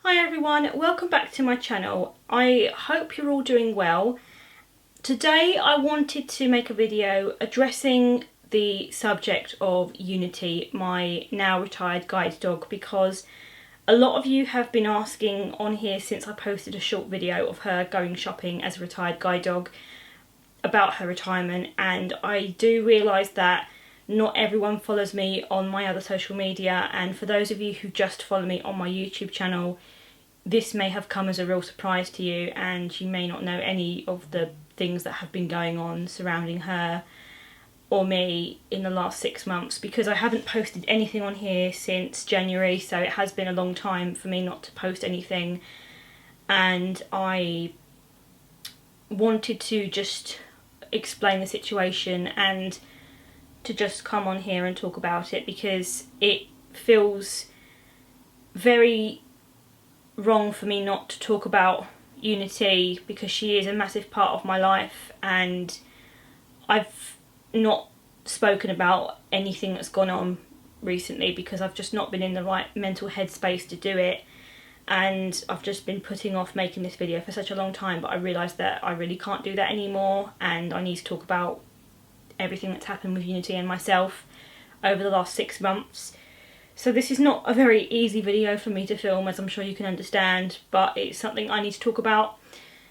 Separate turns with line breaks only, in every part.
Hi everyone, welcome back to my channel. I hope you're all doing well. Today I wanted to make a video addressing the subject of Unity, my now retired guide dog, because a lot of you have been asking on here since I posted a short video of her going shopping as a retired guide dog about her retirement, and I do realise that not everyone follows me on my other social media, and for those of you who just follow me on my YouTube channel, this may have come as a real surprise to you and you may not know any of the things that have been going on surrounding her or me in the last 6 months, because I haven't posted anything on here since January, so it has been a long time for me not to post anything, and I wanted to just explain the situation and to just come on here and talk about it, because it feels very wrong for me not to talk about Unity, because she is a massive part of my life and I've not spoken about anything that's gone on recently because I've just not been in the right mental headspace to do it, and I've just been putting off making this video for such a long time, but I realised that I really can't do that anymore and I need to talk about everything that's happened with Unity and myself over the last 6 months. So this is not a very easy video for me to film, as I'm sure you can understand, but it's something I need to talk about.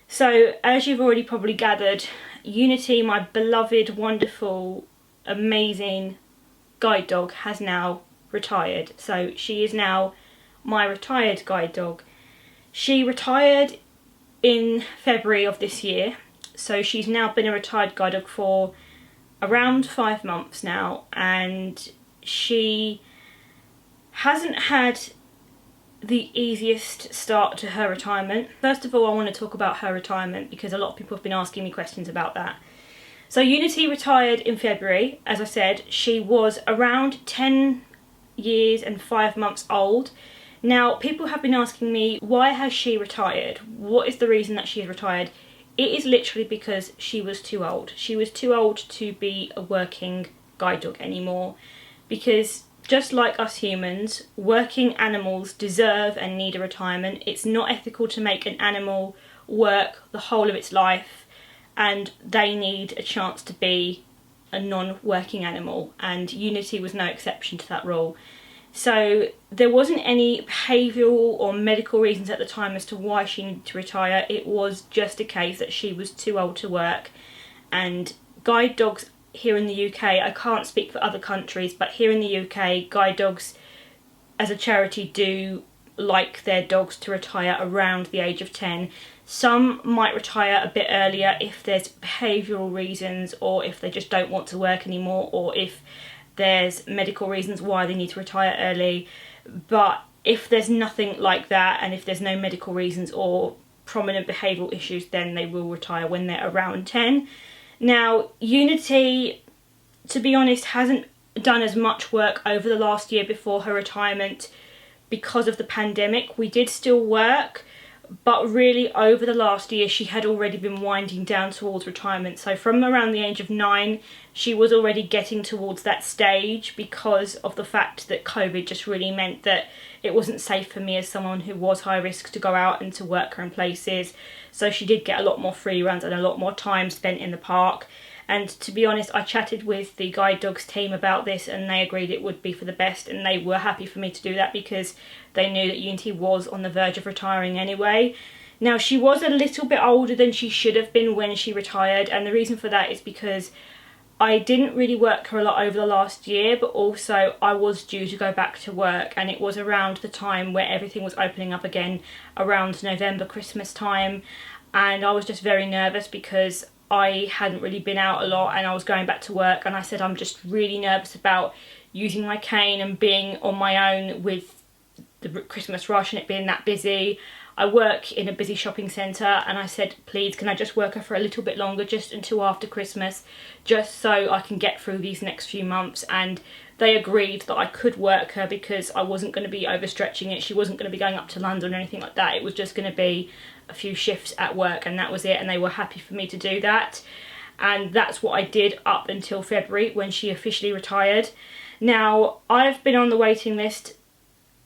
So as you've already probably gathered, Unity, my beloved, wonderful, amazing guide dog, has now retired. So she is now my retired guide dog. She retired in February of this year, so she's now been a retired guide dog for around 5 months now, and she hasn't had the easiest start to her retirement. First of all, I want to talk about her retirement because a lot of people have been asking me questions about that. So Unity retired in February. As I said, she was around 10 years and 5 months old. Now, people have been asking me, why has she retired? What is the reason that she has retired? It is literally because she was too old. She was too old to be a working guide dog anymore, because just like us humans, working animals deserve and need a retirement. It's not ethical to make an animal work the whole of its life, and they need a chance to be a non-working animal, and Unity was no exception to that rule. So there wasn't any behavioural or medical reasons at the time as to why she needed to retire. It was just a case that she was too old to work, and guide dogs here in the UK, I can't speak for other countries, but here in the UK, guide dogs as a charity do like their dogs to retire around the age of 10. Some might retire a bit earlier if there's behavioural reasons, or if they just don't want to work anymore, or if there's medical reasons why they need to retire early. But if there's nothing like that, and if there's no medical reasons or prominent behavioural issues, then they will retire when they're around 10. Now, Unity, to be honest, hasn't done as much work over the last year before her retirement because of the pandemic. We did still work, but really over the last year she had already been winding down towards retirement. So from around the age of 9, she was already getting towards that stage because of the fact that COVID just really meant that it wasn't safe for me as someone who was high risk to go out and to work her in places. So she did get a lot more free runs and a lot more time spent in the park. And to be honest, I chatted with the guide dogs team about this and they agreed it would be for the best, and they were happy for me to do that because they knew that Unity was on the verge of retiring anyway. Now, she was a little bit older than she should have been when she retired, and the reason for that is because I didn't really work her a lot over the last year, but also I was due to go back to work, and it was around the time where everything was opening up again, around November, Christmas time, and I was just very nervous because I hadn't really been out a lot and I was going back to work, and I said I'm just really nervous about using my cane and being on my own with the Christmas rush and it being that busy. I work in a busy shopping centre, and I said, please, can I just work her for a little bit longer, just until after Christmas, just so I can get through these next few months. And they agreed that I could work her because I wasn't going to be overstretching it. She wasn't going to be going up to London or anything like that. It was just going to be a few shifts at work and that was it, and they were happy for me to do that. And that's what I did up until February when she officially retired. Now, I've been on the waiting list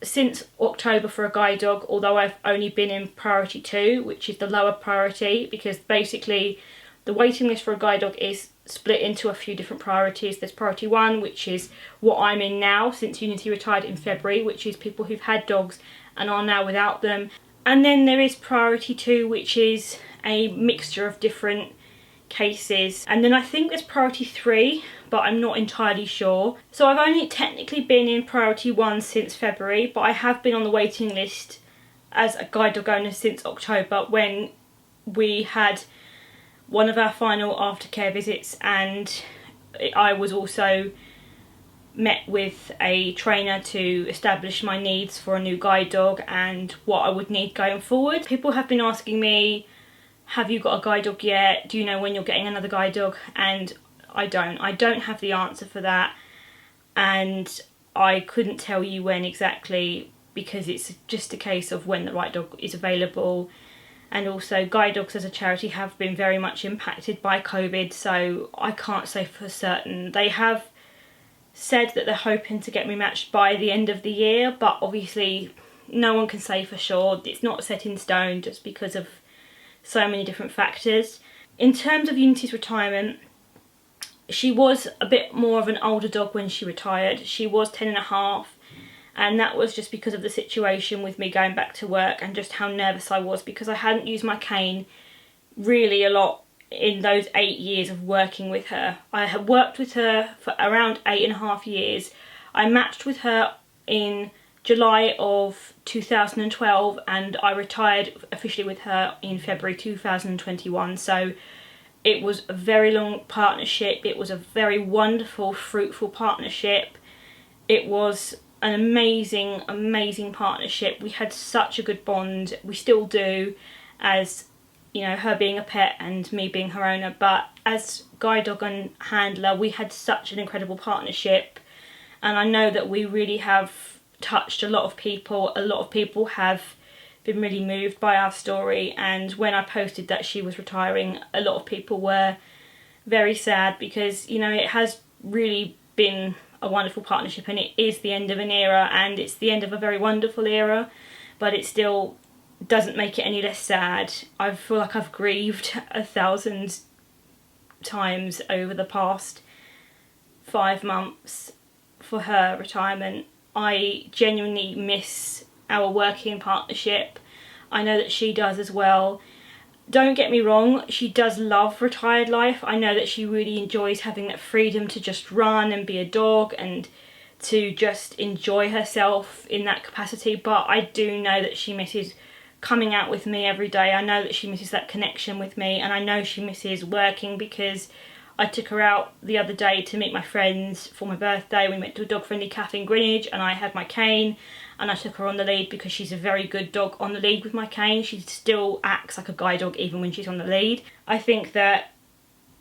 since October for a guide dog, although I've only been in priority 2, which is the lower priority, because basically the waiting list for a guide dog is split into a few different priorities. There's priority 1, which is what I'm in now since Unity retired in February, which is people who've had dogs and are now without them. And then there is priority 2, which is a mixture of different cases. And then I think there's priority 3, but I'm not entirely sure. So I've only technically been in priority 1 since February, but I have been on the waiting list as a guide dog owner since October, when we had one of our final aftercare visits, and I was also met with a trainer to establish my needs for a new guide dog and what I would need going forward. People have been asking me, have you got a guide dog yet? Do you know when you're getting another guide dog? And I don't have the answer for that, and I couldn't tell you when exactly, because it's just a case of when the right dog is available. And also, guide dogs as a charity have been very much impacted by COVID, so I can't say for certain. They have said that they're hoping to get me matched by the end of the year, but obviously no one can say for sure. It's not set in stone just because of so many different factors. In terms of Unity's retirement, she was a bit more of an older dog when she retired. She was 10.5, and that was just because of the situation with me going back to work and just how nervous I was, because I hadn't used my cane really a lot in those 8 years of working with her. I had worked with her for around 8.5 years. I matched with her in July of 2012, and I retired officially with her in February 2021. So it was a very long partnership. It was a very wonderful, fruitful partnership. It was an amazing, amazing partnership. We had such a good bond. We still do, as you know, her being a pet and me being her owner, but as guide dog and handler, we had such an incredible partnership, and I know that we really have touched a lot of people. A lot of people have been really moved by our story, and when I posted that she was retiring, a lot of people were very sad, because, you know, it has really been a wonderful partnership, and it is the end of an era, and it's the end of a very wonderful era, but it still doesn't make it any less sad. I feel like I've grieved 1,000 times over the past 5 months for her retirement. I genuinely miss our working partnership. I know that she does as well. Don't get me wrong, she does love retired life. I know that she really enjoys having that freedom to just run and be a dog and to just enjoy herself in that capacity, but I do know that she misses coming out with me every day. I know that she misses that connection with me, and I know she misses working, because I took her out the other day to meet my friends for my birthday. We went to a dog friendly cafe in Greenwich, and I had my cane and I took her on the lead, because she's a very good dog on the lead with my cane. She still acts like a guide dog even when she's on the lead. I think that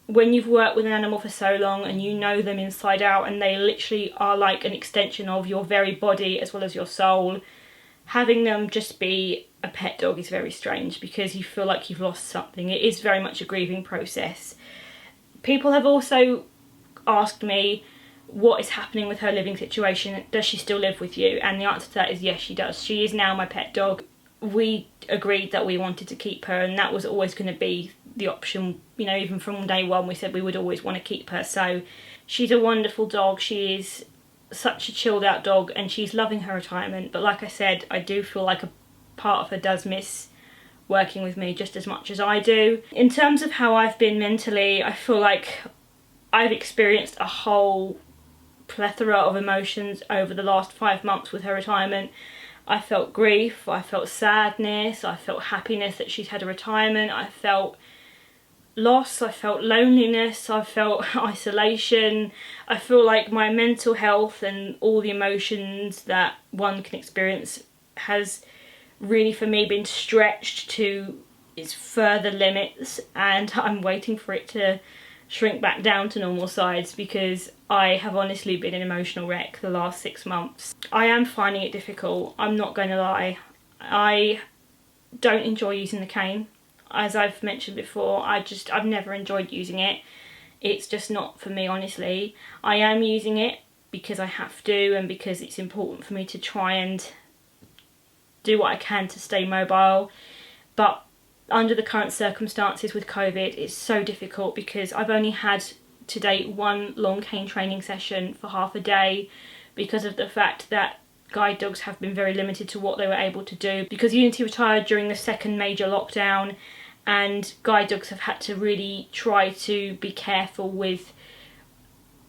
when you've worked with an animal for so long and you know them inside out, and they literally are like an extension of your very body as well as your soul, having them just be a pet dog is very strange, because you feel like you've lost something. It is very much a grieving process. People have also asked me what is happening with her living situation. Does she still live with you? And the answer to that is yes, she does. She is now my pet dog. We agreed that we wanted to keep her, and that was always going to be the option. You know, even from day one we said we would always want to keep her. So she's a wonderful dog. She is such a chilled out dog, and she's loving her retirement. But like I said, I do feel like a part of her does miss working with me just as much as I do. In terms of how I've been mentally, I feel like I've experienced a whole plethora of emotions over the last 5 months with her retirement. I felt grief, I felt sadness, I felt happiness that she's had a retirement, I felt loss, I felt loneliness, I felt isolation. I feel like my mental health and all the emotions that one can experience has really, for me, been stretched to its further limits, and I'm waiting for it to shrink back down to normal size, because I have honestly been an emotional wreck the last 6 months. I am finding it difficult, I'm not going to lie. I don't enjoy using the cane. As I've mentioned before, I've never enjoyed using it. It's just not for me, honestly. I am using it because I have to, and because it's important for me to try and do what I can to stay mobile, but under the current circumstances with COVID, it's so difficult because I've only had to date one long cane training session for half a day because of the fact that guide dogs have been very limited to what they were able to do, because Unity retired during the second major lockdown, and guide dogs have had to really try to be careful with,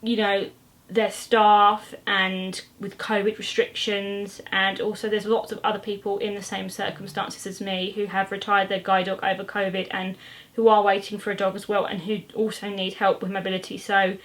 you know, their staff and with COVID restrictions, and also there's lots of other people in the same circumstances as me who have retired their guide dog over COVID and who are waiting for a dog as well, and who also need help with mobility. So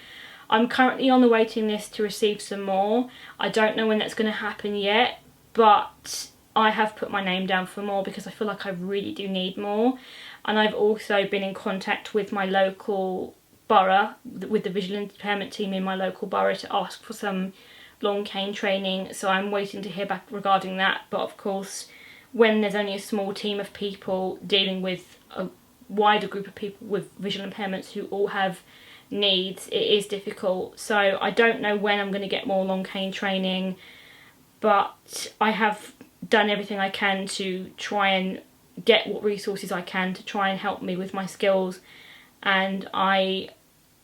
I'm currently on the waiting list to receive some more. I don't know when that's going to happen yet, but I have put my name down for more because I feel like I really do need more. And I've also been in contact with my local borough, with the visual impairment team in my local borough, to ask for some long cane training, so I'm waiting to hear back regarding that. But of course, when there's only a small team of people dealing with a wider group of people with visual impairments who all have needs, it is difficult. So I don't know when I'm going to get more long cane training, but I have done everything I can to try and get what resources I can to try and help me with my skills. And I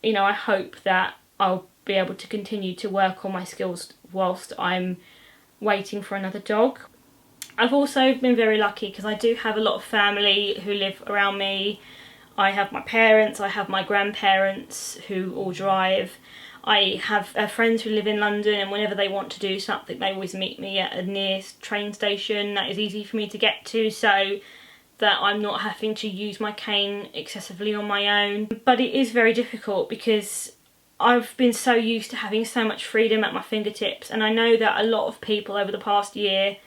hope that I'll be able to continue to work on my skills whilst I'm waiting for another dog. I've also been very lucky because I do have a lot of family who live around me. I have my parents, I have my grandparents who all drive. I have friends who live in London, and whenever they want to do something they always meet me at a near train station that is easy for me to get to, so that I'm not having to use my cane excessively on my own. But it is very difficult because I've been so used to having so much freedom at my fingertips, and I know that a lot of people over the past year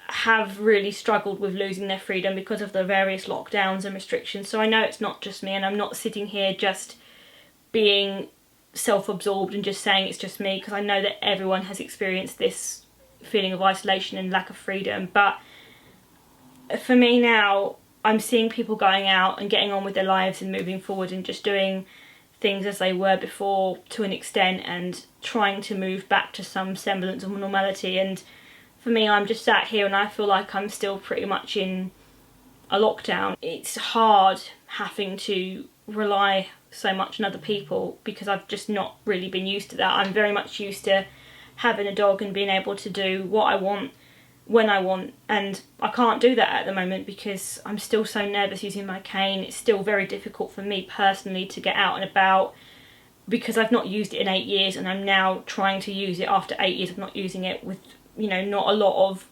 have really struggled with losing their freedom because of the various lockdowns and restrictions. So I know it's not just me, and I'm not sitting here just being self-absorbed and just saying it's just me, because I know that everyone has experienced this feeling of isolation and lack of freedom. But for me now, I'm seeing people going out and getting on with their lives and moving forward and just doing things as they were before to an extent, and trying to move back to some semblance of normality. And for me, I'm just sat here and I feel like I'm still pretty much in a lockdown. It's hard having to rely so much on other people because I've just not really been used to that. I'm very much used to having a dog and being able to do what I want when I want, and I can't do that at the moment because I'm still so nervous using my cane. It's still very difficult for me personally to get out and about because I've not used it in 8 years, and I'm now trying to use it after 8 years of not using it with, you know, not a lot of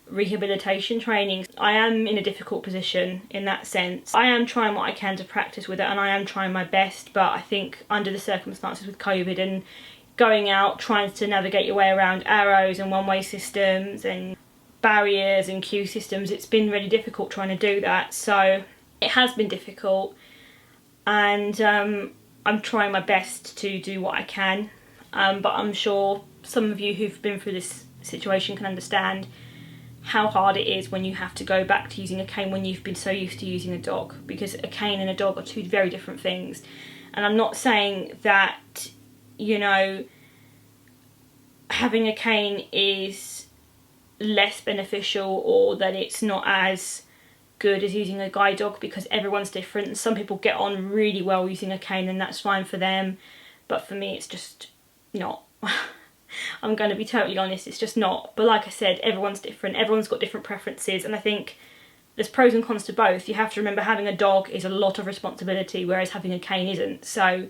rehabilitation training. I am in a difficult position in that sense. I am trying what I can to practice with it, and I am trying my best, but I think under the circumstances with COVID and going out, trying to navigate your way around arrows and one-way systems and barriers and queue systems, it's been really difficult trying to do that. So it has been difficult, and I'm trying my best to do what I can, but I'm sure some of you who've been through this situation can understand how hard it is when you have to go back to using a cane when you've been so used to using a dog, because a cane and a dog are two very different things. And I'm not saying that, you know, having a cane is less beneficial or that it's not as good as using a guide dog, because everyone's different. Some people get on really well using a cane and that's fine for them, but for me it's just not. I'm going to be totally honest, it's just not. But like I said, everyone's different, everyone's got different preferences, and I think there's pros and cons to both. You have to remember having a dog is a lot of responsibility, whereas having a cane isn't. So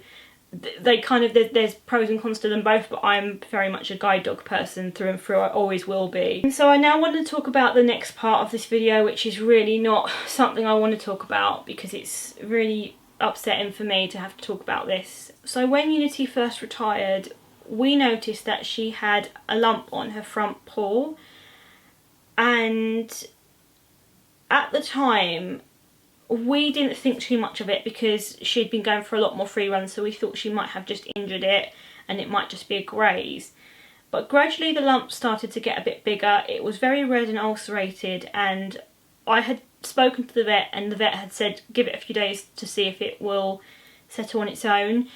they kind of, there's pros and cons to them both, but I'm very much a guide dog person through and through. I always will be. And so I now want to talk about the next part of this video, which is really not something I want to talk about because it's really upsetting for me to have to talk about this. So when Unity first retired, we noticed that she had a lump on her front paw, and at the time we didn't think too much of it because she'd been going for a lot more free runs, so we thought she might have just injured it and it might just be a graze. But gradually the lump started to get a bit bigger. It was very red and ulcerated, and I had spoken to the vet, and the vet had said give it a few days to see if it will settle on its own,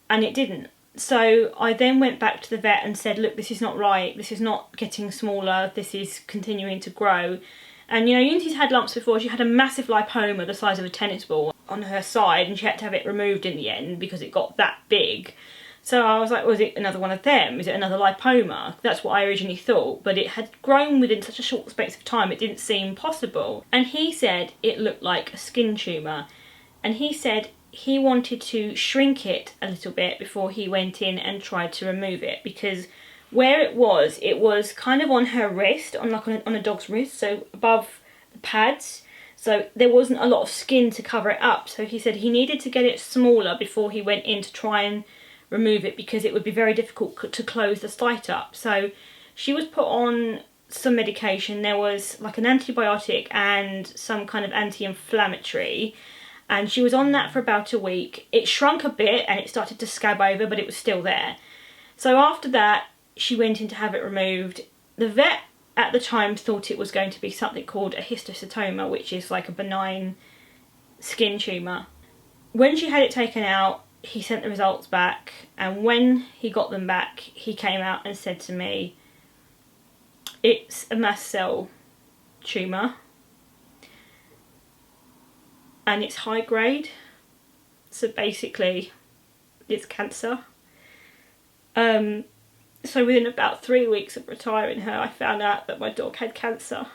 and it didn't. So I then went back to the vet and said, look, this is not right. This is not getting smaller. This is continuing to grow. And, you know, Unity's had lumps before. She had a massive lipoma the size of a tennis ball on her side, and she had to have it removed in the end because it got that big. So I was like, was it another one of them? Is it another lipoma? That's what I originally thought, but it had grown within such a short space of time, it didn't seem possible. And he said it looked like a skin tumour. And he said he wanted to shrink it a little bit before he went in and tried to remove it, because where it was kind of on her wrist, on a dog's wrist, so above the pads. So there wasn't a lot of skin to cover it up. So he said he needed to get it smaller before he went in to try and remove it, because it would be very difficult to close the site up. So she was put on some medication. There was like an antibiotic and some kind of anti-inflammatory, and she was on that for about a week. It shrunk a bit and it started to scab over, but it was still there. So after that, she went in to have it removed. The vet at the time thought it was going to be something called a histiocytoma, which is like a benign skin tumour. When she had it taken out, he sent the results back, and when he got them back, he came out and said to me, it's a mast cell tumour and it's high grade, so basically it's cancer. So within about 3 weeks of retiring her, I found out that my dog had cancer.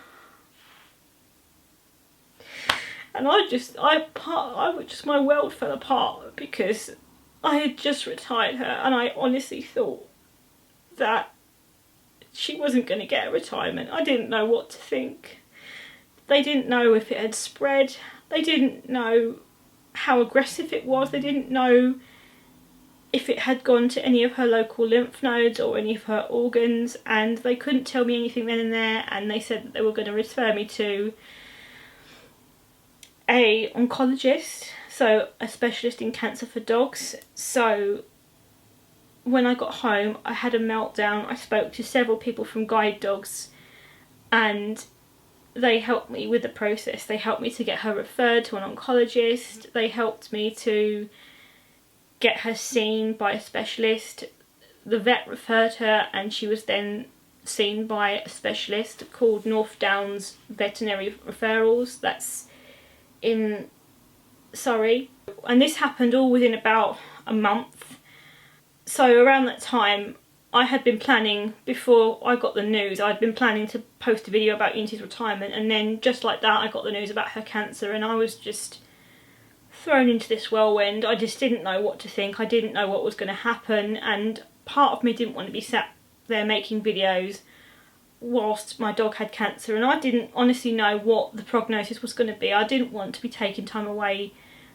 And my world fell apart, because I had just retired her and I honestly thought that she wasn't going to get a retirement. I didn't know what to think. They didn't know if it had spread. They didn't know how aggressive it was. They didn't know if it had gone to any of her local lymph nodes or any of her organs, and they couldn't tell me anything then and there, and they said that they were going to refer me to a oncologist, so a specialist in cancer for dogs. So when I got home, I had a meltdown. I spoke to several people from Guide Dogs, and they helped me with the process. They helped me to get her referred to an oncologist. They helped me to get her seen by a specialist. The vet referred her, and she was then seen by a specialist called North Downs Veterinary Referrals. That's in Surrey. And this happened all within about a month. So around that time, I had been planning, before I got the news, I'd been planning to post a video about Unity's retirement, and then just like that I got the news about her cancer, and I was just thrown into this whirlwind. I just didn't know what to think. I didn't know what was going to happen, and part of me didn't want to be sat there making videos whilst my dog had cancer, and I didn't honestly know what the prognosis was going to be. I didn't want to be taking time away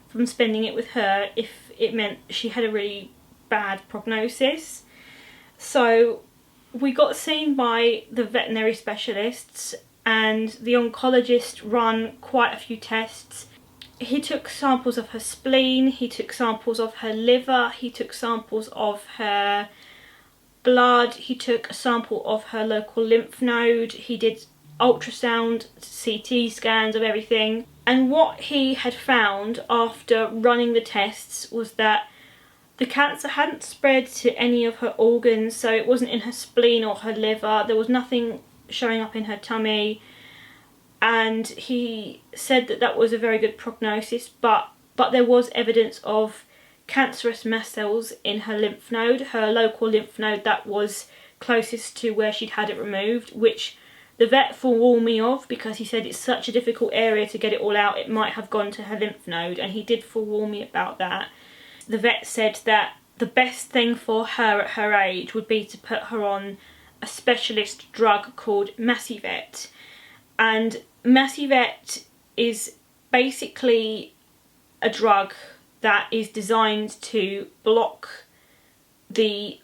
from spending it with her if it meant she had a really bad prognosis. So we got seen by the veterinary specialists, and the oncologist ran quite a few tests. He took samples of her spleen, he took samples of her liver, he took samples of her blood, he took a sample of her local lymph node, he did ultrasound, CT scans of everything. And what he had found after running the tests was that the cancer hadn't spread to any of her organs, so it wasn't in her spleen or her liver. There was nothing showing up in her tummy. And he said that that was a very good prognosis, but there was evidence of cancerous mast cells in her lymph node, her local lymph node that was closest to where she'd had it removed, which the vet forewarned me of, because he said it's such a difficult area to get it all out, it might have gone to her lymph node, and he did forewarn me about that. The vet said that the best thing for her at her age would be to put her on a specialist drug called Massivet. And Massivet is basically a drug that is designed to block the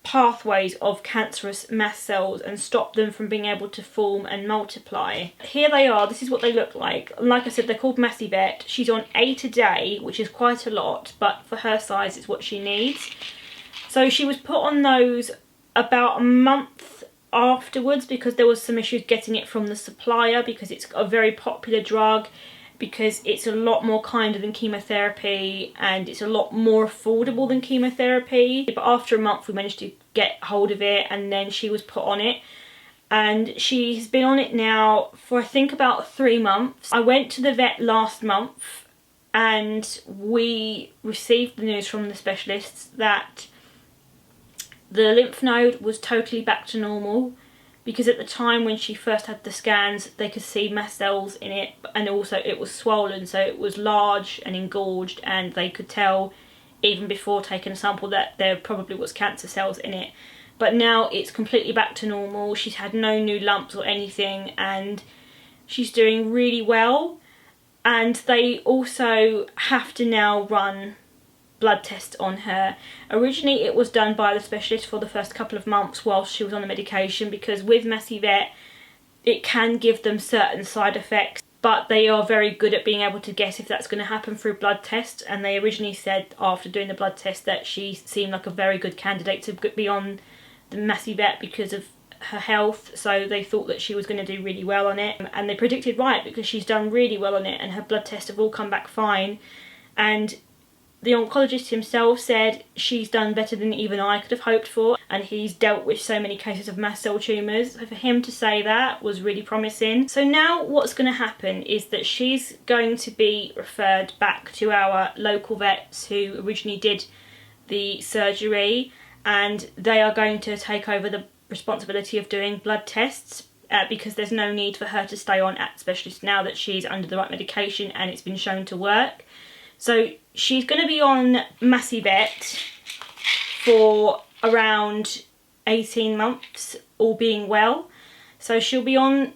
pathways of cancerous mast cells and stop them from being able to form and multiply. Here they are, this is what they look like. Like I said, they're called Massivet. She's on 8 a day, which is quite a lot, but for her size it's what she needs. So she was put on those about a month afterwards, because there was some issues getting it from the supplier, because it's a very popular drug. because it's a lot more kinder than chemotherapy and it's a lot more affordable than chemotherapy. But after a month we managed to get hold of it, and then she was put on it, and she's been on it now for I think about 3 months. I went to the vet last month and we received the news from the specialists that the lymph node was totally back to normal, because at the time when she first had the scans they could see mast cells in it, and also it was swollen, so it was large and engorged, and they could tell even before taking a sample that there probably was cancer cells in it. But now it's completely back to normal. She's had no new lumps or anything, and she's doing really well. And they also have to now run blood tests on her. Originally it was done by the specialist for the first couple of months whilst she was on the medication, because with Massivet it can give them certain side effects, but they are very good at being able to guess if that's going to happen through blood tests. And they originally said after doing the blood test that she seemed like a very good candidate to be on the Massivet because of her health, so they thought that she was going to do really well on it, and they predicted right, because she's done really well on it and her blood tests have all come back fine. And the oncologist himself said she's done better than even I could have hoped for, and he's dealt with so many cases of mast cell tumours, so for him to say that was really promising. So now what's going to happen is that she's going to be referred back to our local vets who originally did the surgery, and they are going to take over the responsibility of doing blood tests, because there's no need for her to stay on at specialist now that she's under the right medication and it's been shown to work. So she's going to be on Massivet for around 18 months, all being well. So she'll be on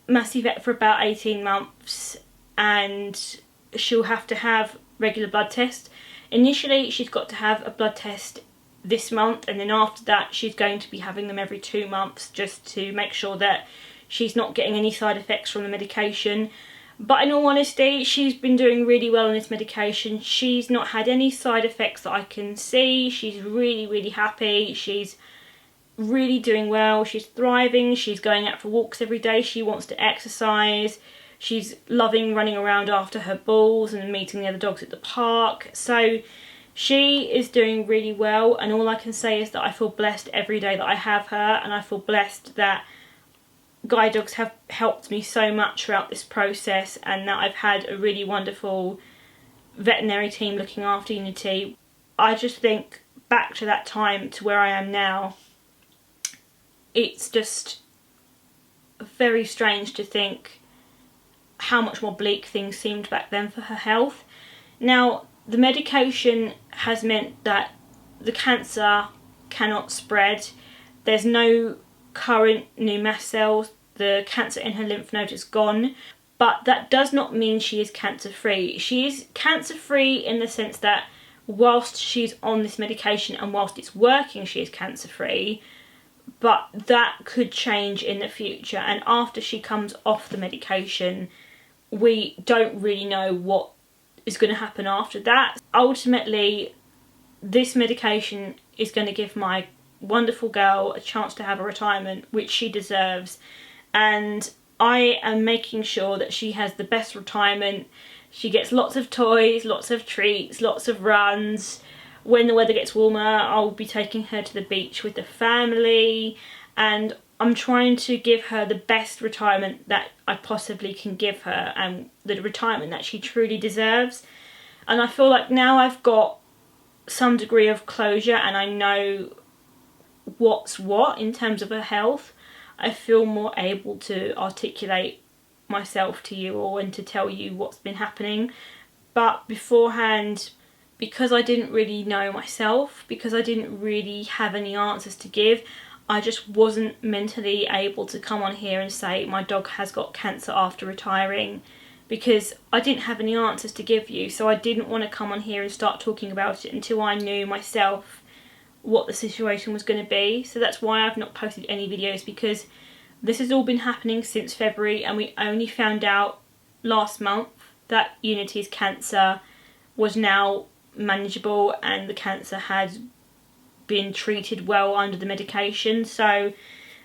Massivet for about 18 months, and she'll have to have regular blood tests. Initially she's got to have a blood test this month, and then after that she's going to be having them every 2 months, just to make sure that she's not getting any side effects from the medication. But in all honesty, she's been doing really well on this medication. She's not had any side effects that I can see. She's really happy. She's really doing well. She's thriving. She's going out for walks every day. She wants to exercise. She's loving running around after her balls and meeting the other dogs at the park. So she is doing really well, and all I can say is that I feel blessed every day that I have her, and I feel blessed that guide dogs have helped me so much throughout this process, and that I've had a really wonderful veterinary team looking after Unity. I just think back to that time to where I am now, it's just very strange to think how much more bleak things seemed back then for her health. Now, the medication has meant that the cancer cannot spread. There's no current new mast cells. The cancer in her lymph node is gone, but that does not mean she is cancer free. She is cancer free in the sense that whilst she's on this medication and whilst it's working, she is cancer free, but that could change in the future. And after she comes off the medication, we don't really know what is going to happen after that. Ultimately, this medication is going to give my wonderful girl a chance to have a retirement, which she deserves, and I am making sure that she has the best retirement. She gets lots of toys, lots of treats, lots of runs. When the weather gets warmer, I'll be taking her to the beach with the family, and I'm trying to give her the best retirement that I possibly can give her, and the retirement that she truly deserves. And I feel like now I've got some degree of closure and I know what's what in terms of her health. I feel more able to articulate myself to you all and to tell you what's been happening. But beforehand, because I didn't really know myself, because I didn't really have any answers to give, I just wasn't mentally able to come on here and say my dog has got cancer after retiring, because I didn't have any answers to give you. So I didn't want to come on here and start talking about it until I knew myself what the situation was going to be. So that's why I've not posted any videos, because this has all been happening since February, and we only found out last month that Unity's cancer was now manageable and the cancer had been treated well under the medication. So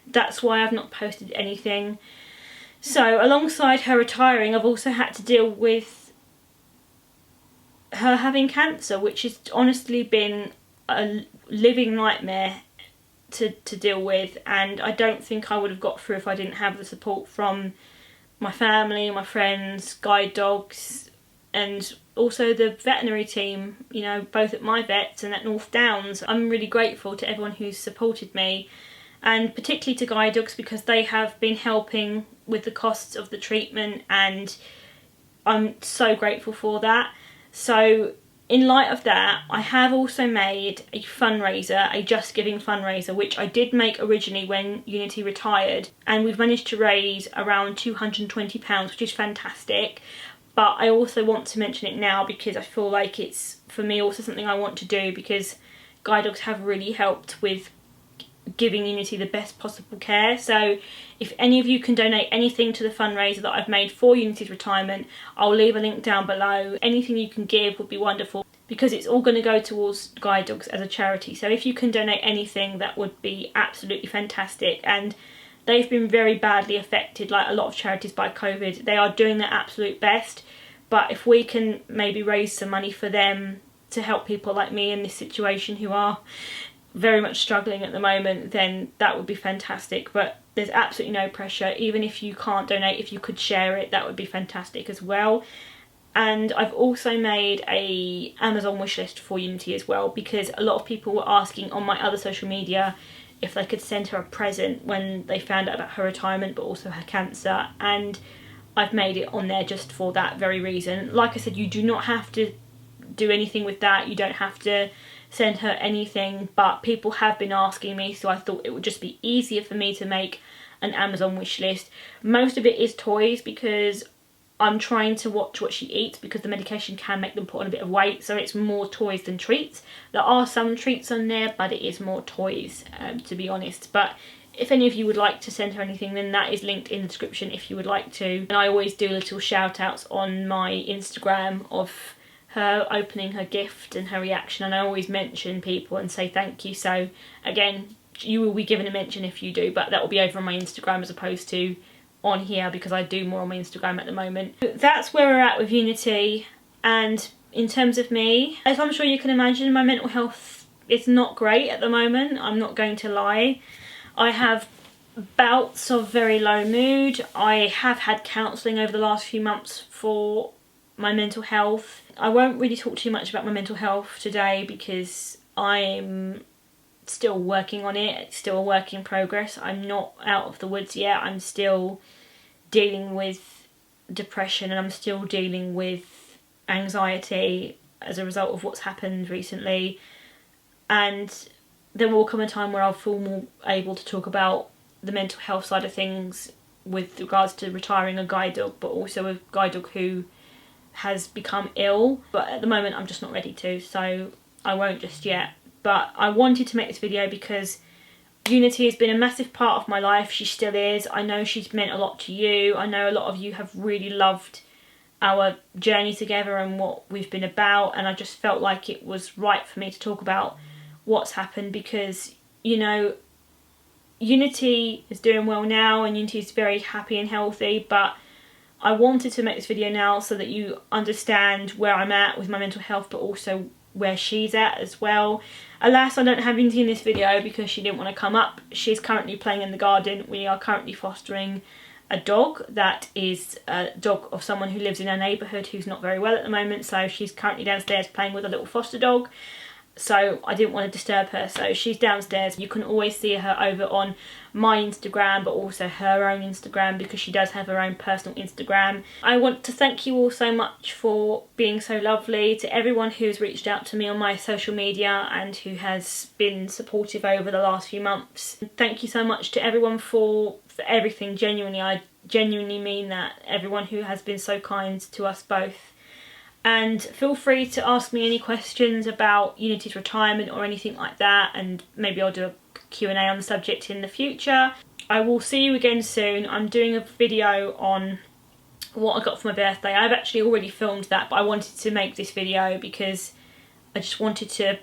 that's why I've not posted anything. So alongside her retiring, I've also had to deal with her having cancer, which has honestly been a living nightmare to deal with, and I don't think I would have got through if I didn't have the support from my family, my friends, guide dogs, and also the veterinary team, you know, both at my vets and at North Downs. I'm really grateful to everyone who's supported me, and particularly to guide dogs, because they have been helping with the costs of the treatment, and I'm so grateful for that. So in light of that, I have also made a fundraiser, a JustGiving fundraiser, which I did make originally when Unity retired, and we've managed to raise around £220, which is fantastic. But I also want to mention it now because I feel like it's, for me, also something I want to do, because guide dogs have really helped with giving Unity the best possible care. So if any of you can donate anything to the fundraiser that I've made for Unity's retirement, I'll leave a link down below. Anything you can give would be wonderful, because it's all going to go towards guide dogs as a charity. So if you can donate anything, that would be absolutely fantastic. And they've been very badly affected, like a lot of charities, by COVID. They are doing their absolute best, but if we can maybe raise some money for them to help people like me in this situation who are very much struggling at the moment, then that would be fantastic. But there's absolutely no pressure. Even if you can't donate, if you could share it, that would be fantastic as well. And I've also made a Amazon wishlist for Unity as well, because a lot of people were asking on my other social media if they could send her a present when they found out about her retirement, but also her cancer, and I've made it on there just for that very reason. Like I said, you do not have to do anything with that, you don't have to send her anything, but people have been asking me, so I thought it would just be easier for me to make an Amazon wish list. Most of it is toys, because I'm trying to watch what she eats, because the medication can make them put on a bit of weight, so it's more toys than treats. There are some treats on there, but it is more toys, to be honest. But if any of you would like to send her anything, then that is linked in the description if you would like to. And I always do little shout outs on my Instagram of her opening her gift and her reaction, and I always mention people and say thank you. So again, you will be given a mention if you do, but that will be over on my Instagram as opposed to on here, because I do more on my Instagram at the moment. That's where we're at with Unity. And in terms of me, as I'm sure you can imagine, my mental health is not great at the moment, I'm not going to lie. I have bouts of very low mood. I have had counselling over the last few months for my mental health. I won't really talk too much about my mental health today, because I'm still working on it. It's still a work in progress. I'm not out of the woods yet. I'm still dealing with depression, and I'm still dealing with anxiety as a result of what's happened recently. And there will come a time where I'll feel more able to talk about the mental health side of things with regards to retiring a guide dog, but also a guide dog who has become ill. But at the moment I'm just not ready to, so I won't just yet. But I wanted to make this video because Unity has been a massive part of my life. She still is. I know she's meant a lot to you. I know a lot of you have really loved our journey together and what we've been about, and I just felt like it was right for me to talk about what's happened, because, you know, Unity is doing well now and Unity is very happy and healthy, but I wanted to make this video now so that you understand where I'm at with my mental health, but also where she's at as well. Alas, I don't have Unity in this video because she didn't want to come up. She's currently playing in the garden. We are currently fostering a dog that is a dog of someone who lives in our neighbourhood who's not very well at the moment, so she's currently downstairs playing with a little foster dog. So I didn't want to disturb her, so she's downstairs. You can always see her over on my Instagram, but also her own Instagram, because she does have her own personal Instagram. I want to thank you all so much for being so lovely, to everyone who's reached out to me on my social media and who has been supportive over the last few months. Thank you so much to everyone for everything, genuinely. I genuinely mean that. Everyone who has been so kind to us both. And feel free to ask me any questions about Unity's retirement or anything like that, and maybe I'll do a Q&A on the subject in the future. I will see you again soon. I'm doing a video on what I got for my birthday. I've actually already filmed that, but I wanted to make this video because I just wanted to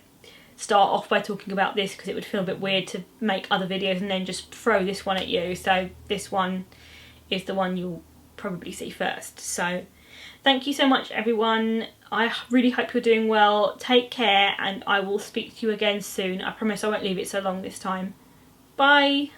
start off by talking about this, because it would feel a bit weird to make other videos and then just throw this one at you. So this one is the one you'll probably see first. So thank you so much everyone. I really hope you're doing well. Take care, and I will speak to you again soon. I promise I won't leave it so long this time. Bye.